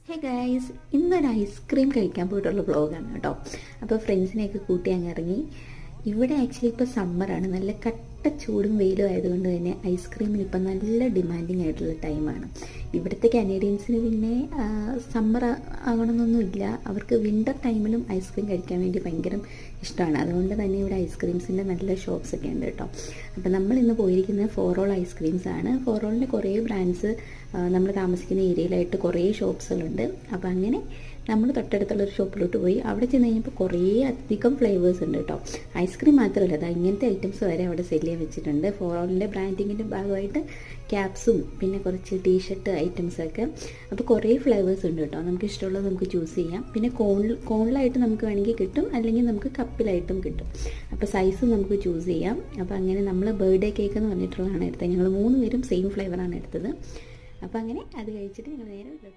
Hey guys, ഇന്നൊരു ice cream കഴിക്കാൻ പോയിട്ടുള്ള വ്ളോഗാണ് കേട്ടോ. അപ്പോൾ ഫ്രണ്ട്സിനെയൊക്കെ കൂട്ടി അങ്ങ് ഇറങ്ങി. ഇവിടെ ആക്ച്വലി ഇപ്പോൾ സമ്മറാണ്, നല്ല കട്ട ചൂടും വെയിലും ആയതുകൊണ്ട് തന്നെ ഐസ്ക്രീമിന് ഇപ്പം നല്ല ഡിമാൻഡിങ് ആയിട്ടുള്ള ടൈമാണ്. ഇവിടുത്തെ കനേഡിയൻസിന് പിന്നെ സമ്മർ ആകണമെന്നൊന്നുമില്ല, അവർക്ക് വിൻ്റർ ടൈമിലും ഐസ്ക്രീം കഴിക്കാൻ വേണ്ടി ഭയങ്കര ഇഷ്ടമാണ്. അതുകൊണ്ട് തന്നെ ഇവിടെ ഐസ്ക്രീംസിൻ്റെ നല്ല ഷോപ്സ് ഒക്കെ ഉണ്ട് കേട്ടോ. അപ്പോൾ നമ്മൾ ഇന്ന് പോയിരിക്കുന്നത് ഫോറോൾ ഐസ്ക്രീംസ് ആണ്. ഫോറോളിൻ്റെ കുറേ ബ്രാൻഡ്സ് നമ്മൾ താമസിക്കുന്ന ഏരിയയിലായിട്ട് കുറേ ഷോപ്സുകളുണ്ട്. അപ്പോൾ അങ്ങനെ നമ്മൾ തൊട്ടടുത്തുള്ളൊരു ഷോപ്പിലോട്ട് പോയി. അവിടെ ചെന്ന് കഴിഞ്ഞപ്പോൾ കുറേ അധികം ഫ്ലേവേഴ്സ് ഉണ്ട് കേട്ടോ. ഐസ്ക്രീം മാത്രമല്ല, അത് ഇങ്ങനത്തെ ഐറ്റംസ് വരെ അവിടെ സെല് ചെയ്യാൻ വെച്ചിട്ടുണ്ട്. ഫോറോളിൻ്റെ ബ്രാൻഡിങ്ങിൻ്റെ ഭാഗമായിട്ട് ക്യാപ്സും പിന്നെ കുറച്ച് ടീഷർട്ട് ഐറ്റംസൊക്കെ. അപ്പോൾ കുറേ ഫ്ലേവേഴ്സ് ഉണ്ട് കേട്ടോ. നമുക്ക് ഇഷ്ടമുള്ളത് നമുക്ക് ചൂസ് ചെയ്യാം. പിന്നെ കോണിലായിട്ട് നമുക്ക് വേണമെങ്കിൽ കിട്ടും, അല്ലെങ്കിൽ നമുക്ക് കപ്പിലായിട്ടും കിട്ടും. അപ്പോൾ സൈസ് നമുക്ക് ചൂസ് ചെയ്യാം. അപ്പോൾ അങ്ങനെ നമ്മൾ ബർത്ത്ഡേ കേക്ക് എന്ന് പറഞ്ഞിട്ടുള്ളതാണ് എടുത്തത്. ഞങ്ങൾ 3 പേരും സെയിം ഫ്ലേവറാണ് എടുത്തത്. അപ്പോൾ അങ്ങനെ അത് കഴിച്ചിട്ട് ഞങ്ങൾ നേരെ